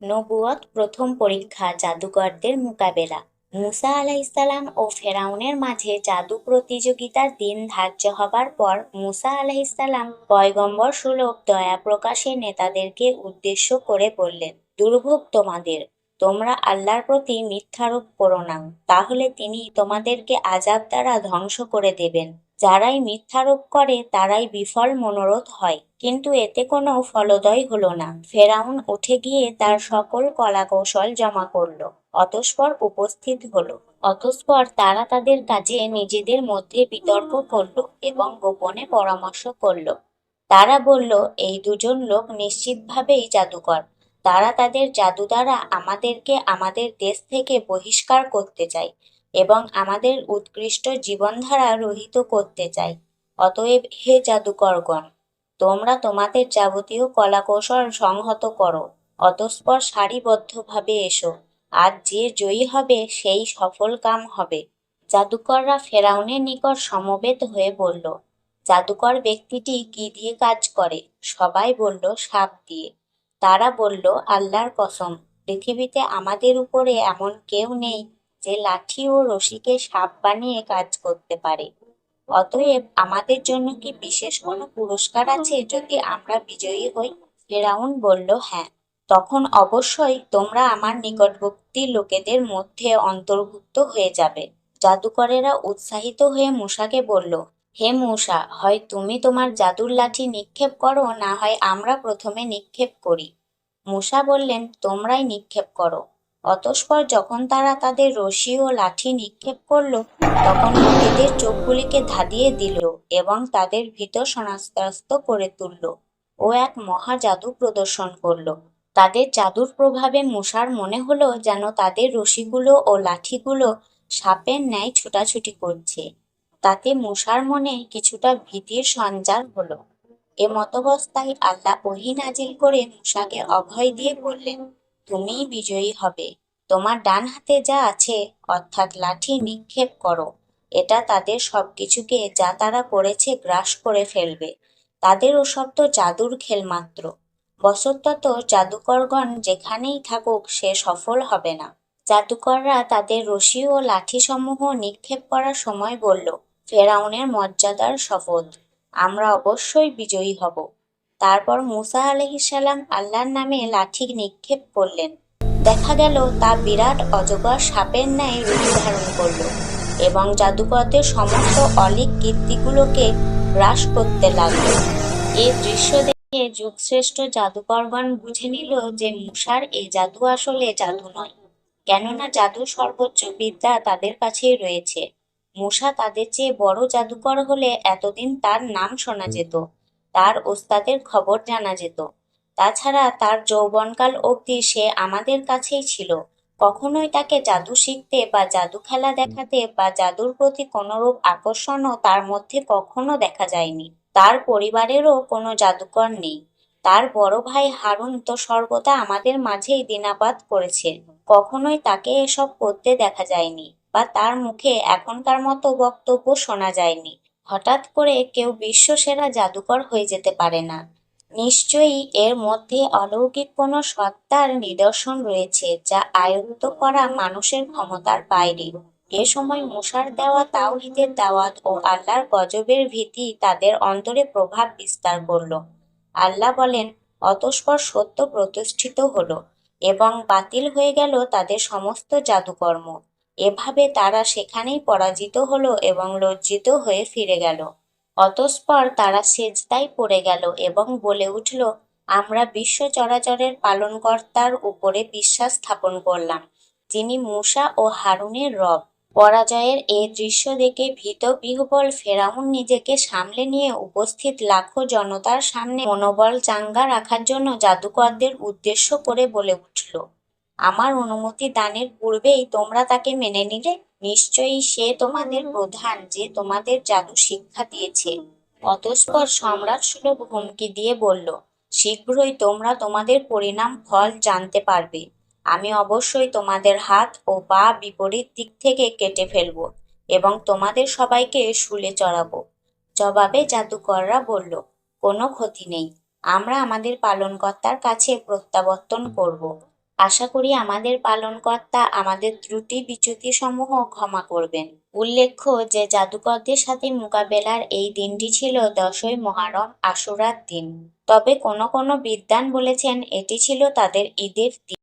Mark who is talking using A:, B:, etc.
A: নবুয়ত প্রথম পরীক্ষা জাদুকরদের মোকাবেলা। মুসা আলাইহিসসালাম ও ফেরাউনের মাঝে জাদু প্রতিযোগিতার দিন ধার্য হবার পর মুসা আলাইহিসসালাম পয়গম্বর সুলভ দয়া প্রকাশে নেতাদেরকে উদ্দেশ্য করে বললেন, দুর্ভোগ তোমাদের! তোমরা আল্লাহর প্রতি মিথ্যারোপ করো না, তাহলে তিনি তোমাদেরকে আযাব দ্বারা ধ্বংস করে দেবেন। যারাই মিথ্যারোপ করে তারাই বিফল মনোরথ হয়, কিন্তু এতে কোনো ফলোদয় হলো না। ফেরাউন উঠে গিয়ে তার সকল কলাকৌশল জমা করল, অতঃপর উপস্থিত হলো। অতঃপর তারা তাদের কাজে নিজেদের মধ্যে বিতর্ক করল এবং গোপনে পরামর্শ করল। তারা বলল, এই দুজন লোক নিশ্চিতভাবেই জাদুকর। তারা তাদের জাদু দ্বারা আমাদেরকে আমাদের দেশ থেকে বহিষ্কার করতে চায় এবং আমাদের উৎকৃষ্ট জীবনধারা রহিত করতে চায়। অতএব হে জাদুকরগণ, তোমরা তোমাদের যাবতীয় কলাকৌশল সংহত করো, অতঃপর সারিবদ্ধভাবে এসো। আজ যে জয়ী হবে সেই সফল কাম হবে। জাদুকররা ফেরাউনের নিকট সমবেত হয়ে বলল, জাদুকর ব্যক্তিটি কি দিয়ে কাজ করে? সবাই বলল, সাপ দিয়ে। তারা বলল, আল্লাহর কসম, পৃথিবীতে আমাদের উপরে এমন কেউ নেই যে লাঠি ও রশিকে সাপ বানিয়ে কাজ করতে পারে। অতএব আমাদের জন্য কি বিশেষ কোনো পুরস্কার আছে যদি আমরা বিজয়ী হই? ফেরাউন বলল, হ্যাঁ। তখন অবশ্যই তোমরা আমার নিকটবর্তী লোকেদের মধ্যে অন্তর্ভুক্ত হয়ে যাবে। জাদুকরেরা উৎসাহিত হয়ে মূসাকে বলল, হে মূসা, হয় তুমি তোমার জাদুর লাঠি নিক্ষেপ করো, না হয় আমরা প্রথমে নিক্ষেপ করি। মূসা বললেন, তোমরাই নিক্ষেপ করো। অতঃপর যখন তারা তাদের রশি ও লাঠি নিক্ষেপ করল, তখন লোকেদের চোখগুলিকে ধাঁধিয়ে দিল এবং তাদের ভীত সন্ত্রস্ত করে তুলল ও এক মহা জাদু প্রদর্শন করল। তাদের জাদুর প্রভাবে মূসার মনে হলো যেন তাদের রশিগুলো ও লাঠিগুলো সাপের ন্যায় ছুটাছুটি করছে। তাতে মূসার মনে কিছুটা ভীতির সঞ্চার হলো। এমতাবস্থায় আল্লাহ ওহী নাজিল করে মূসাকে অভয় দিয়ে বললেন, তুমিই বিজয়ী হবে। তোমার ডান হাতে যা আছে, অর্থাৎ লাঠি, নিক্ষেপ করো। এটা তাদের সবকিছুকে যা তারা করেছে গ্রাস করে ফেলবে। তাদের ওসব তো জাদুর খেল মাত্র। বস্তুত জাদুকরগণ যেখানেই থাকুক সে সফল হবে না। জাদুকররা তাদের রশি ও লাঠিসমূহ নিক্ষেপ করার সময় বলল, ফেরাউনের মর্যাদার শপথ, আমরা অবশ্যই বিজয়ী হব। তারপর মূসা আলাইহিসসালাম আল্লাহর নামে লাঠি নিক্ষেপ করলেন। দেখা গেল তা বিরাট অজগর সাপের ন্যায় রূপ ধারণ করল এবং জাদুকরদের সমস্ত অলীক কীর্তিগুলোকে গ্রাস করতে লাগল। এই দৃশ্য দেখে যুগশ্রেষ্ঠ জাদুকরগণ বুঝে নিল যে মূসার এই জাদু আসলে জাদু নয়, কেননা জাদুর সর্বোচ্চ বিদ্যা তাদের কাছেই রয়েছে। মূসা তাদের চেয়ে বড় জাদুকর হলে এতদিন তার নাম শোনা যেত, তার ওস্তাদের খবর জানা যেত। তাছাড়া তার যৌবনকাল অবধি সে আমাদের কাছেই ছিল। কখনোই তাকে জাদু শিখতে বা জাদু খেলা দেখাতে বা জাদুর প্রতি কোনরূপ আকর্ষণও তার মধ্যে কখনো দেখা যায়নি। তার পরিবারেরও কোনো জাদুকর নেই। তার বড় ভাই হারুন তো সর্বদা আমাদের মাঝেই দিনাপাত করেছে, কখনোই তাকে এসব করতে দেখা যায়নি বা তার মুখে এখনকার মতো বক্তব্য শোনা যায়নি। হঠাৎ করে কেউ বিশ্বসেরা জাদুকর হয়ে যেতে পারে না। নিশ্চয়ই এর মধ্যে অলৌকিক কোনো সত্তার নিদর্শন রয়েছে যা আয়ত্ত করা মানুষের ক্ষমতার বাইরে। এ সময় মূসার দেওয়া তাওহীদের দাওয়াত ও আল্লাহর গজবের ভীতি তাদের অন্তরে প্রভাব বিস্তার করল। আল্লাহ বলেন, অতঃপর সত্য প্রতিষ্ঠিত হলো এবং বাতিল হয়ে গেল তাদের সমস্ত জাদুকর্ম। এভাবে তারা সেখানেই পরাজিত হলো এবং লজ্জিত হয়ে ফিরে গেল। অতঃপর তারা সেজদায় পড়ে গেল এবং বলে উঠল, আমরা বিশ্ব চরাচরের পালনকর্তার উপরে বিশ্বাস স্থাপন করলাম, যিনি মূসা ও হারুনের রব। পরাজয়ের এ দৃশ্য দেখে ভীত বিহ্বল ফেরাউন নিজেকে সামলে নিয়ে উপস্থিত লাখো জনতার সামনে মনোবল চাঙ্গা রাখার জন্য জাদুকরদের উদ্দেশ্য করে বলে উঠল, আমার অনুমতি দানের পূর্বেই তোমরা তাকে মেনে নিলে? নিশ্চয়ই সে তোমাদের প্রধান যে তোমাদের জাদু শিক্ষা দিয়েছে। অতঃপর সম্রাট সুলভ হুমকি দিয়ে বলল, শীঘ্রই তোমরা তোমাদের পরিণাম ফল জানতে পারবে। আমি অবশ্যই তোমাদের হাত ও পা বিপরীত দিক থেকে কেটে ফেলব এবং তোমাদের সবাইকে শুলে চড়াবো। জবাবে জাদুকররা বলল, কোনো ক্ষতি নেই, আমরা আমাদের পালনকর্তার কাছে প্রত্যাবর্তন করব। আশা করি আমাদের পালনকর্তা আমাদের ত্রুটি বিচ্যুতি সমূহ ক্ষমা করবেন। উল্লেখ্য যে জাদুকরদের সাথে মোকাবেলার এই দিনটি ছিল 10ই মুহররম আশুরার দিন। তবে কোনো কোনো বিদ্বান বলেছেন এটি ছিল তাদের ঈদের দিন।